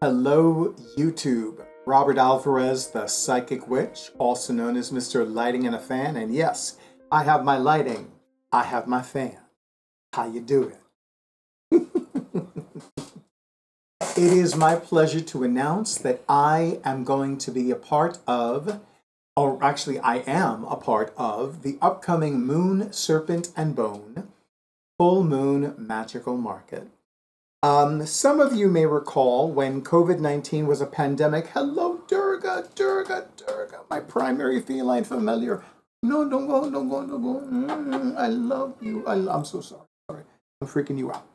Hello, YouTube. Robert Alvarez, the Psychic Witch, also known as Mr. Lighting and a Fan. And yes, I have my lighting. I have my fan. How you doing? It is my pleasure to announce that I am going to be a part of, or actually I am a part of, the upcoming Moon, Serpent, and Bone Full Moon Magical Market. Some of you may recall when COVID-19 was a pandemic. Hello, Durga, my primary feline familiar. No, don't go, don't go, don't go. I love you. I'm so sorry. I'm freaking you out.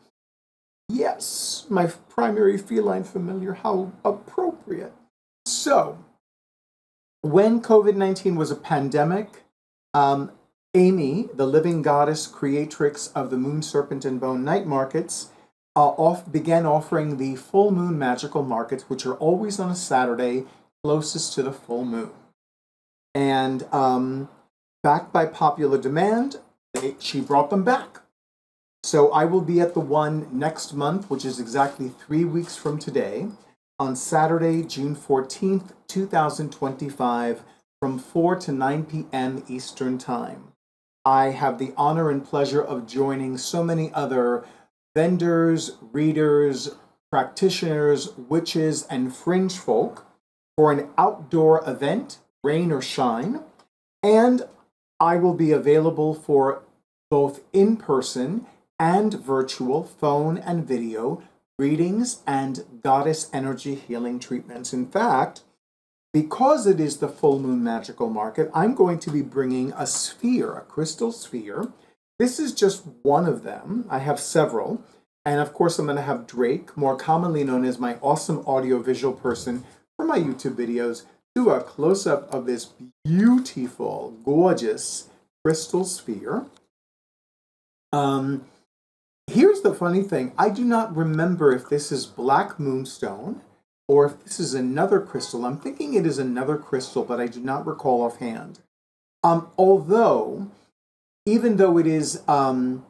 Yes, my primary feline familiar. How appropriate. So, when COVID-19 was a pandemic, Amy, the living goddess creatrix of the Moon, Serpent, and Bone night markets, began offering the full moon magical markets, which are always on a Saturday closest to the full moon. And backed by popular demand, she brought them back. So I will be at the one next month, which is exactly 3 weeks from today, on Saturday, June 14th, 2025, from 4 to 9 p.m. Eastern Time. I have the honor and pleasure of joining so many other vendors, readers, practitioners, witches, and fringe folk for an outdoor event, rain or shine. And I will be available for both in-person and virtual phone and video readings and goddess energy healing treatments. In fact, because it is the full moon magical market, I'm going to be bringing a sphere, a crystal sphere. This is just one of them. I have several. And of course, I'm going to have Drake, more commonly known as my awesome audio-visual person for my YouTube videos, do a close-up of this beautiful, gorgeous crystal sphere. Here's the funny thing. I do not remember if this is black moonstone or if this is another crystal. I'm thinking it is another crystal, but I do not recall offhand. Although, even though the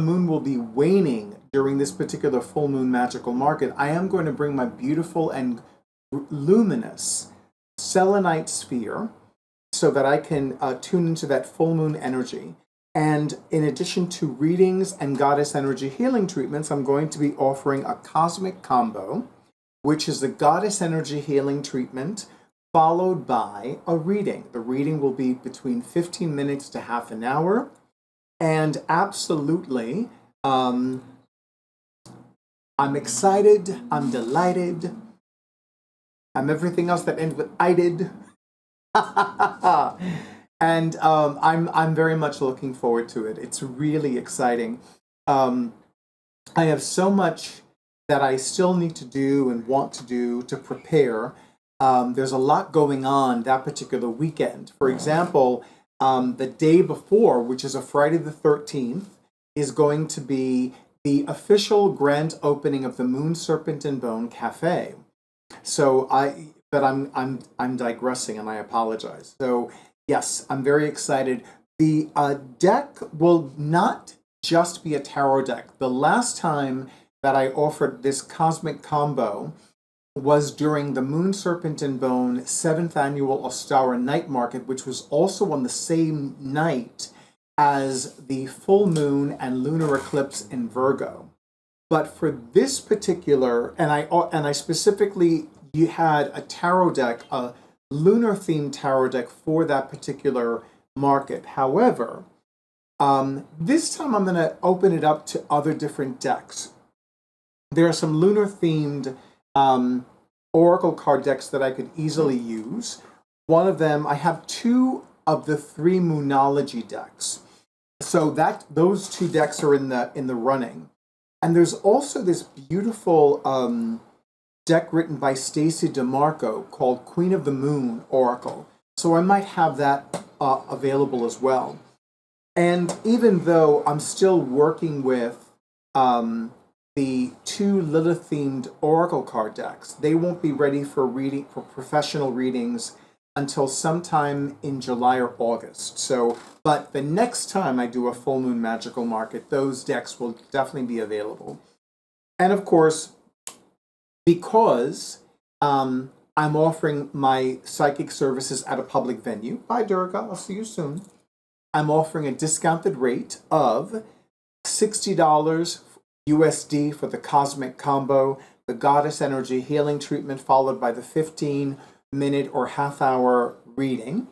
moon will be waning during this particular full moon magical market, I am going to bring my beautiful and luminous selenite sphere so that I can tune into that full moon energy. And in addition to readings and goddess energy healing treatments, I'm going to be offering a cosmic combo, which is the goddess energy healing treatment followed by a reading. The reading will be between 15 minutes to half an hour. And absolutely, I'm excited, I'm delighted, I'm everything else that ends with I did. And I'm very much looking forward to it. It's really exciting. I have so much that I still need to do and want to do to prepare. There's a lot going on that particular weekend. For example, the day before, which is a Friday the 13th, is going to be the official grand opening of the Moon, Serpent, and Bone Cafe. So I'm digressing and I apologize. So yes, I'm very excited. The deck will not just be a tarot deck. The last time that I offered this cosmic combo was during the Moon, Serpent, and Bone 7th Annual Ostara Night Market, which was also on the same night as the full moon and lunar eclipse in Virgo. But for this particular, and I specifically had a tarot deck, a lunar-themed tarot deck for that particular market. However, this time I'm going to open it up to other different decks. There are some lunar-themed oracle card decks that I could easily use. One of them, I have 2 of the 3 Moonology decks. So those 2 decks are in the running. And there's also this beautiful deck written by Stacey DeMarco called Queen of the Moon Oracle. So I might have that available as well. And even though I'm still working with the 2 Lilith-themed oracle card decks, they won't be ready for professional readings until sometime in July or August. So, but the next time I do a full moon magical market, those decks will definitely be available. And of course, because I'm offering my psychic services at a public venue. Bye, Durga. I'll see you soon. I'm offering a discounted rate of $60 USD for the Cosmic Combo, the Goddess Energy Healing Treatment, followed by the 15-minute or half-hour reading.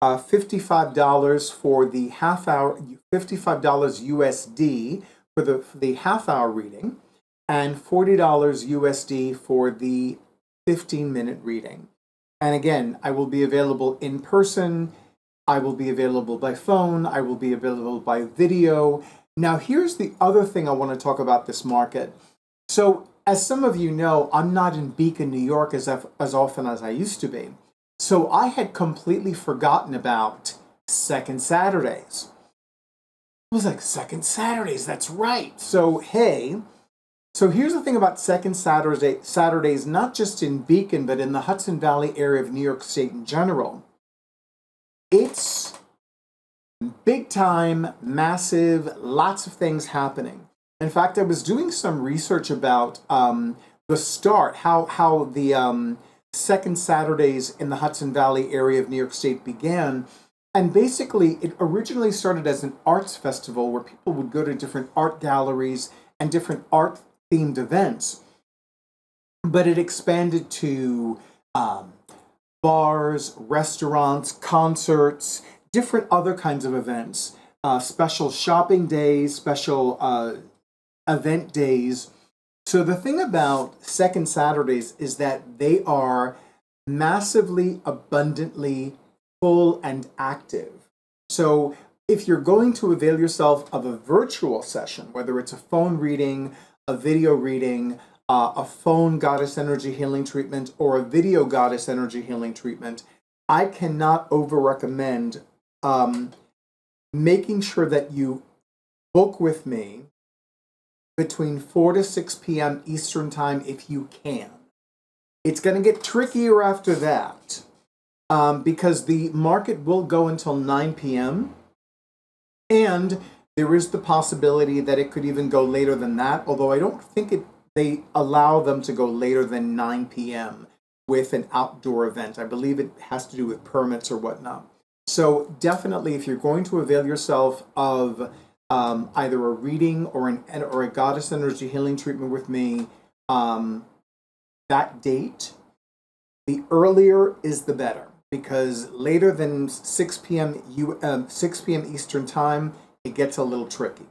$55 for the half-hour, $55 USD for the half-hour reading, and $40 USD for the 15-minute reading. And again, I will be available in person, I will be available by phone, I will be available by video. Now, here's the other thing I want to talk about this market. So, as some of you know, I'm not in Beacon, New York as often as I used to be. So I had completely forgotten about Second Saturdays. I was like, Second Saturdays, that's right. So, hey, so here's the thing about Second Saturdays, not just in Beacon, but in the Hudson Valley area of New York State in general. It's big time, massive, lots of things happening. In fact, I was doing some research about the start, how the Second Saturdays in the Hudson Valley area of New York State began. And basically, it originally started as an arts festival where people would go to different art galleries and different art-themed events. But it expanded to bars, restaurants, concerts, different other kinds of events, special shopping days, special event days. So the thing about Second Saturdays is that they are massively, abundantly full and active. So if you're going to avail yourself of a virtual session, whether it's a phone reading, a video reading, a phone goddess energy healing treatment, or a video goddess energy healing treatment, I cannot over-recommend making sure that you book with me between 4 to 6 p.m. Eastern Time if you can. It's going to get trickier after that because the market will go until 9 p.m. and there is the possibility that it could even go later than that, although I don't think they allow them to go later than 9 p.m. with an outdoor event. I believe it has to do with permits or whatnot. So definitely, if you're going to avail yourself of either a reading or a goddess energy healing treatment with me, that date, the earlier is the better, because later than 6 p.m. 6 p.m. Eastern Time, it gets a little tricky.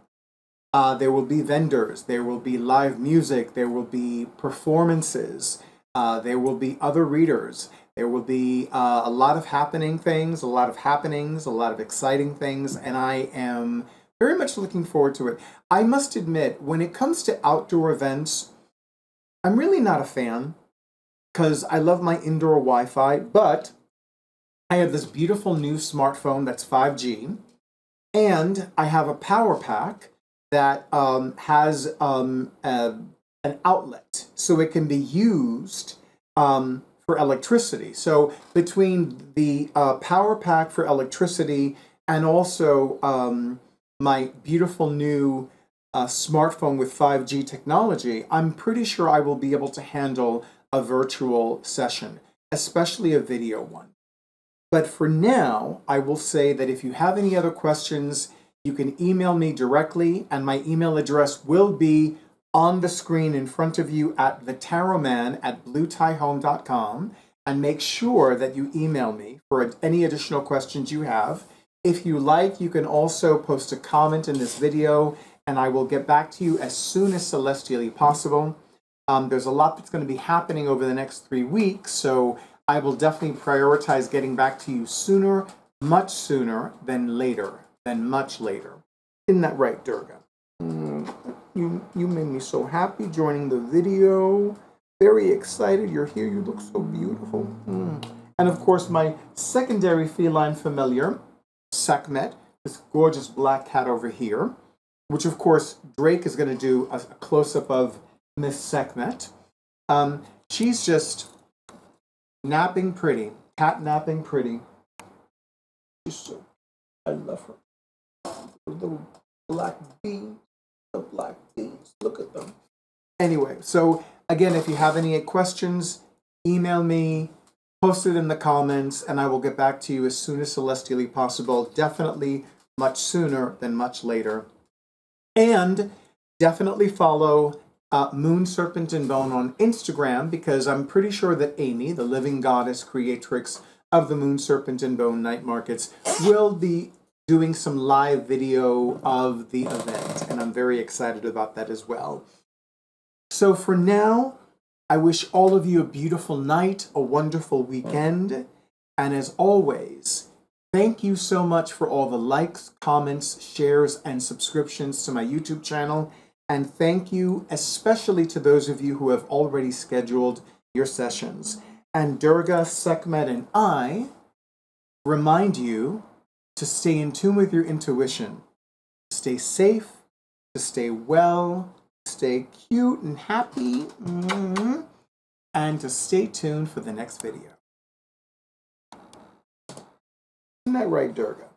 There will be vendors, there will be live music, there will be performances, there will be other readers. There will be a lot of happenings, a lot of exciting things, and I am very much looking forward to it. I must admit, when it comes to outdoor events, I'm really not a fan because I love my indoor Wi-Fi, but I have this beautiful new smartphone that's 5G, and I have a power pack that has an outlet, so it can be used for electricity. So between the power pack for electricity and also my beautiful new smartphone with 5G technology, I'm pretty sure I will be able to handle a virtual session, especially a video one. But for now, I will say that if you have any other questions, you can email me directly, and my email address will be on the screen in front of you at thetarotman@bluetiehome.com, and make sure that you email me for any additional questions you have. If you like, you can also post a comment in this video, and I will get back to you as soon as celestially possible. There's a lot that's going to be happening over the next 3 weeks, so I will definitely prioritize getting back to you sooner, much sooner than later, than much later. Isn't that right, Durga? You made me so happy joining the video. Very excited. You're here. You look so beautiful. And of course, my secondary feline familiar, Sekhmet, this gorgeous black cat over here, which of course Drake is going to do a close-up of Miss Sekhmet. She's just napping pretty. Cat napping pretty. She's so, I love her. The little black bees. The black bees. Look at them. Anyway, so Again, if you have any questions, email me, post it in the comments, and I will get back to you as soon as celestially possible. Definitely much sooner than much later. And definitely follow Moon, Serpent, and Bone on Instagram, because I'm pretty sure that Amy, the living goddess creatrix of the Moon, Serpent, and Bone night markets, will be doing some live video of the event, and I'm very excited about that as well. So for now, I wish all of you a beautiful night, a wonderful weekend, and as always, thank you so much for all the likes, comments, shares, and subscriptions to my YouTube channel. And thank you especially to those of you who have already scheduled your sessions. And Durga, Sekhmet, and I remind you to stay in tune with your intuition, to stay safe, to stay well, to stay cute and happy, and to stay tuned for the next video. Isn't that right, Durga?